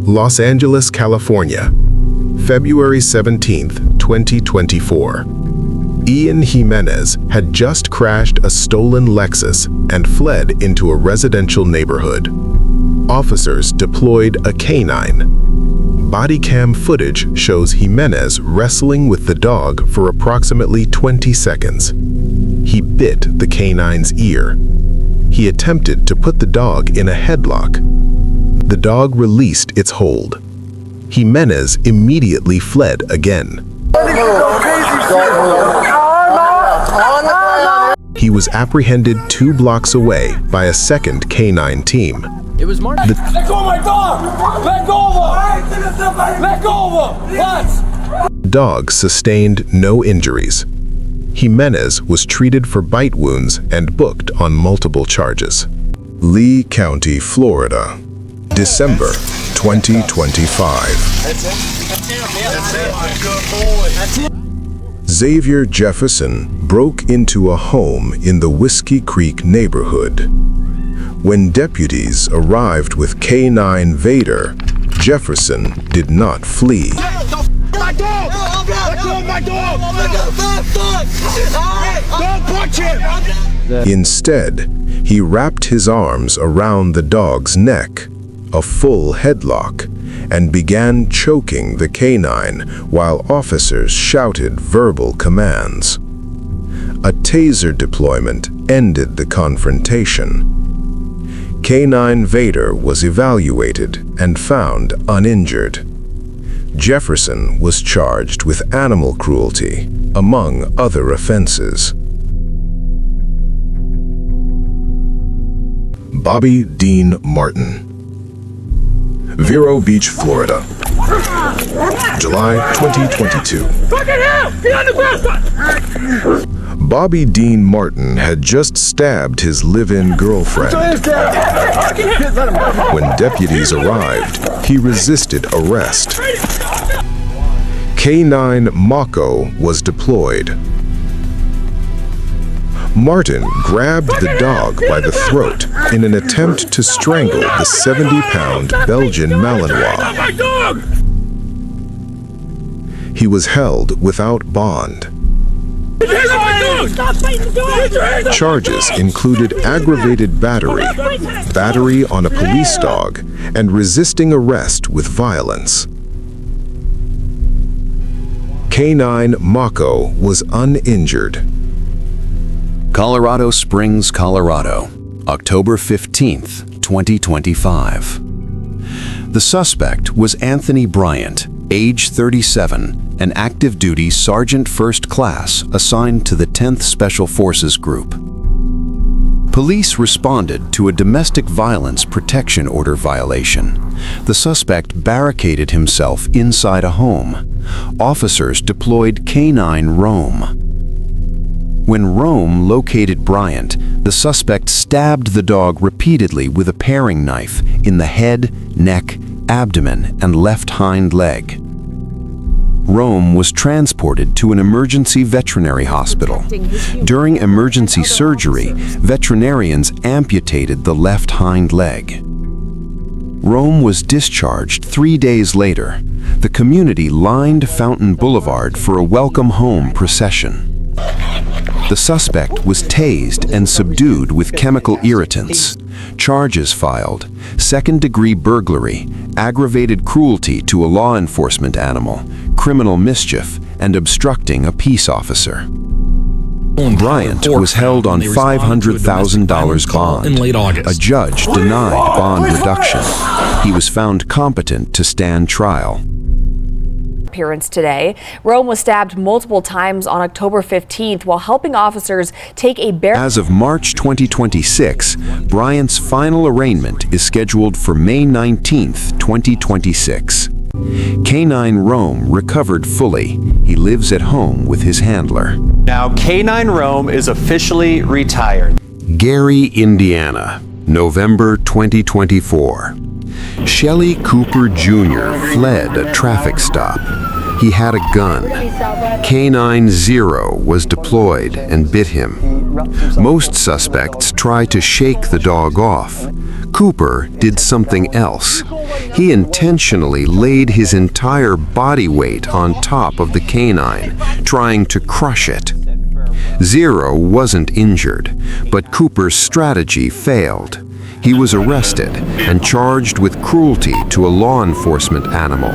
Los Angeles, California, February 17, 2024. Ian Jimenez had just crashed a stolen Lexus and fled into a residential neighborhood. Officers deployed a canine. Body cam footage shows Jimenez wrestling with the dog for approximately 20 seconds. He bit the canine's ear. He attempted to put the dog in a headlock. The dog released its hold. Jimenez immediately fled again. He was apprehended 2 blocks away by a second canine team. It was Martin. Let go of my dog! Let go of him! Let go of him! What? The dog sustained no injuries. Jimenez was treated for bite wounds and booked on multiple charges. Lee County, Florida, December 2025. Xavier Jefferson broke into a home in the Whiskey Creek neighborhood. When deputies arrived with K9 Vader, Jefferson did not flee. My dog! Let go of my dog! Don't punch him! Instead, he wrapped his arms around the dog's neck, a full headlock, and began choking the canine while officers shouted verbal commands. A taser deployment ended the confrontation. K9 Vader was evaluated and found uninjured. Jefferson was charged with animal cruelty, among other offenses. Bobby Dean Martin, Vero Beach, Florida, July 2022. Bobby Dean Martin had just stabbed his live-in girlfriend. When deputies arrived, he resisted arrest. K9 Mako was deployed. Martin grabbed the dog by the throat in an attempt to strangle the 70-pound Belgian Malinois. He was held without bond. Charges included aggravated battery, battery on a police dog, and resisting arrest with violence. K9 Mako was uninjured. Colorado Springs, Colorado, October 15th, 2025. The suspect was Anthony Bryant, age 37, an active duty Sergeant First Class assigned to the 10th Special Forces Group. Police responded to a domestic violence protection order violation. The suspect barricaded himself inside a home. Officers deployed K9 Rome. When Rome located Bryant, the suspect stabbed the dog repeatedly with a paring knife in the head, neck, abdomen, and left hind leg. Rome was transported to an emergency veterinary hospital. During emergency surgery, veterinarians amputated the left hind leg. Rome was discharged 3 days later. The community lined Fountain Boulevard for a welcome home procession. The suspect was tased and subdued with chemical irritants. Charges filed: second-degree burglary, aggravated cruelty to a law enforcement animal, criminal mischief, and obstructing a peace officer. Bryant was held on $500,000 bond. In late August. A judge denied bond reduction. He was found competent to stand trial. Appearance today. Rome was stabbed multiple times on October 15th while helping officers take a As of March 2026, Bryant's final arraignment is scheduled for May 19th, 2026. K9 Rome recovered fully. He lives at home with his handler. Now K9 Rome is officially retired. Gary, Indiana, November 2024. Shelley Cooper Jr. fled a traffic stop. He had a gun. K9 Zero was deployed and bit him. Most suspects try to shake the dog off. Cooper did something else. He He intentionally laid his entire body weight on top of the canine, trying to crush it. Zero wasn't injured, but Cooper's strategy failed. He was arrested and charged with cruelty to a law enforcement animal,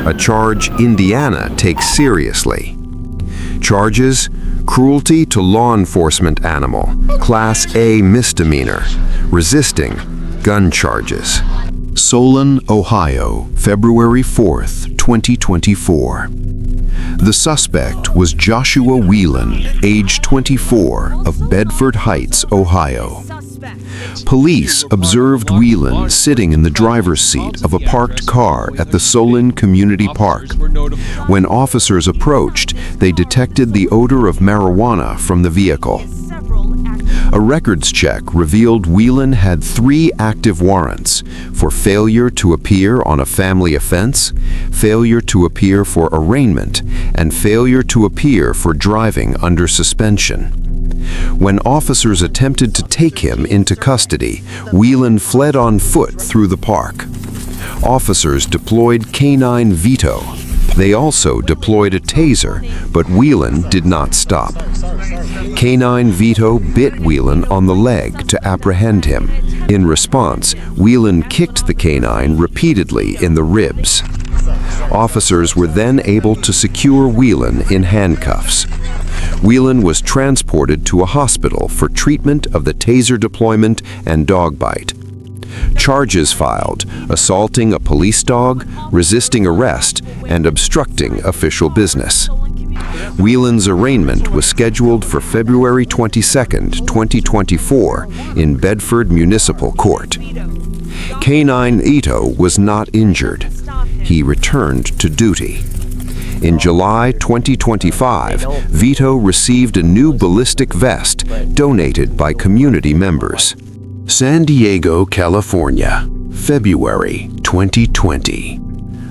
a charge Indiana takes seriously. Charges: cruelty to law enforcement animal, Class A misdemeanor, resisting, gun charges. Solon, Ohio, February 4th, 2024. The suspect was Joshua Whelan, age 24, of Bedford Heights, Ohio. Police observed Whelan sitting in the driver's seat of a parked car at the Solon Community Park. When officers approached, they detected the odor of marijuana from the vehicle. A records check revealed Whelan had 3 active warrants for failure to appear on a family offense, failure to appear for arraignment, and failure to appear for driving under suspension. When officers attempted to take him into custody, Whelan fled on foot through the park. Officers deployed canine Vero. They also deployed a taser, but Whelan did not stop. Canine Vero bit Whelan on the leg to apprehend him. In response, Whelan kicked the canine repeatedly in the ribs. Officers were then able to secure Whelan in handcuffs. Whelan was transported to a hospital for treatment of the taser deployment and dog bite. Charges filed: assaulting a police dog, resisting arrest, and obstructing official business. Whelan's arraignment was scheduled for February 22, 2024, in Bedford Municipal Court. Canine Ito was not injured. He returned to duty. In July 2025, Vero received a new ballistic vest donated by community members. San Diego, California, February 2020.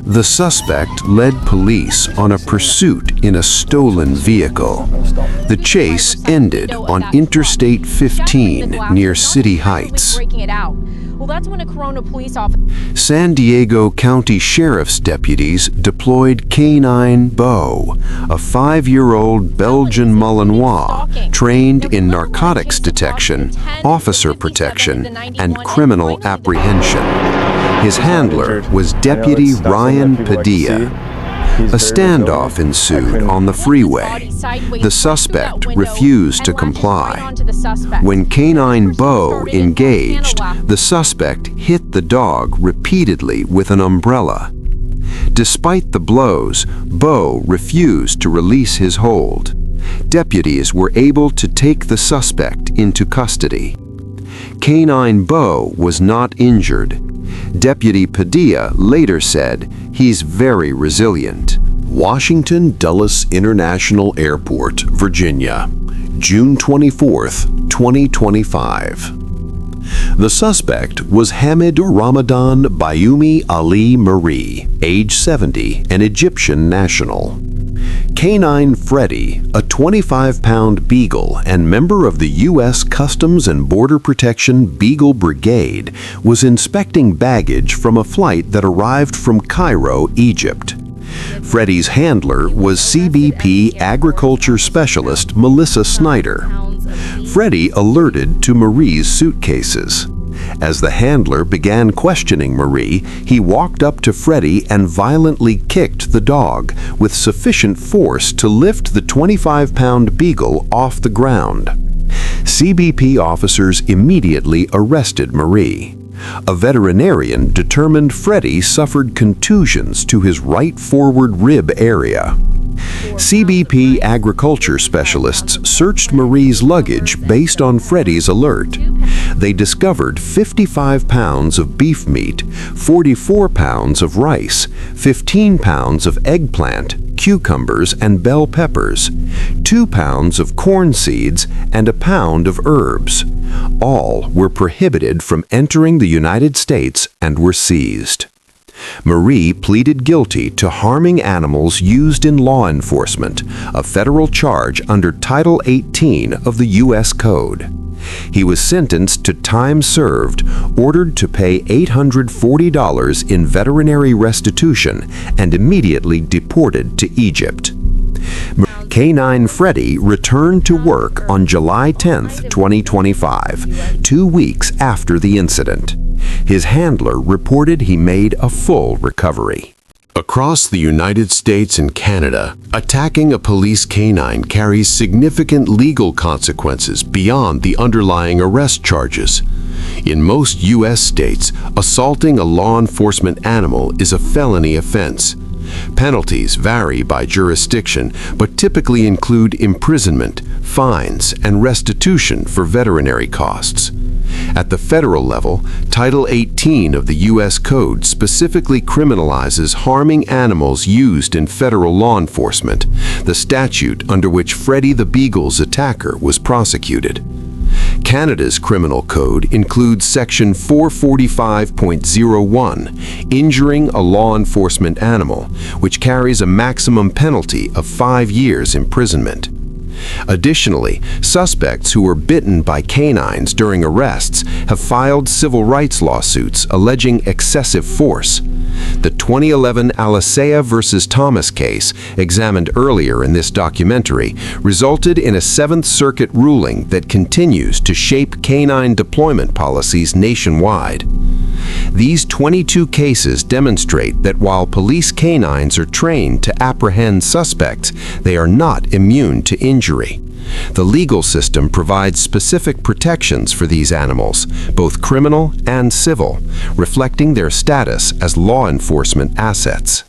The suspect led police on a pursuit in a stolen vehicle. The chase ended on Interstate 15 near City Heights. Well, that's when a Corona police officer... San Diego County Sheriff's deputies deployed Canine Beau, a 5-year-old Belgian Malinois trained in narcotics detection, officer protection, and criminal apprehension. His handler was Deputy Ryan Padilla. A standoff ensued on the freeway. The suspect refused to comply. When Canine Beau engaged, the suspect hit the dog repeatedly with an umbrella. Despite the blows, Beau refused to release his hold. Deputies were able to take the suspect into custody. Canine Beau was not injured. Deputy Padilla later said he's very resilient. Washington Dulles International Airport, Virginia, June 24, 2025. The suspect was Hamid Ramadan Bayoumi Ali Marie, age 70, an Egyptian national. Canine Freddie, a 25-pound beagle and member of the U.S. Customs and Border Protection Beagle Brigade, was inspecting baggage from a flight that arrived from Cairo, Egypt. Freddie's handler was CBP Agriculture Specialist Melissa Snyder. Freddie alerted to Marie's suitcases. As the handler began questioning Marie, he walked up to Freddie and violently kicked the dog with sufficient force to lift the 25-pound beagle off the ground. CBP officers immediately arrested Marie. A veterinarian determined Freddie suffered contusions to his right forward rib area. CBP agriculture specialists searched Marie's luggage based on Freddie's alert. They discovered 55 pounds of beef meat, 44 pounds of rice, 15 pounds of eggplant, cucumbers and bell peppers, 2 pounds of corn seeds, and a pound of herbs. All were prohibited from entering the United States and were seized. Marie pleaded guilty to harming animals used in law enforcement, a federal charge under Title 18 of the U.S. Code. He was sentenced to time served, ordered to pay $840 in veterinary restitution, and immediately deported to Egypt. Canine Freddie returned to work on July 10, 2025, 2 weeks after the incident. His handler reported he made a full recovery. Across the United States and Canada, attacking a police canine carries significant legal consequences beyond the underlying arrest charges. In most U.S. states, assaulting a law enforcement animal is a felony offense. Penalties vary by jurisdiction, but typically include imprisonment, fines, and restitution for veterinary costs. At the federal level, Title 18 of the U.S. Code specifically criminalizes harming animals used in federal law enforcement, the statute under which Freddie the Beagle's attacker was prosecuted. Canada's criminal code includes Section 445.01, injuring a law enforcement animal, which carries a maximum penalty of 5 years imprisonment. Additionally, suspects who were bitten by canines during arrests have filed civil rights lawsuits alleging excessive force. The 2011 Alicea versus Thomas case, examined earlier in this documentary, resulted in a Seventh Circuit ruling that continues to shape canine deployment policies nationwide. These 22 cases demonstrate that while police canines are trained to apprehend suspects, they are not immune to injury. The legal system provides specific protections for these animals, both criminal and civil, reflecting their status as law enforcement assets.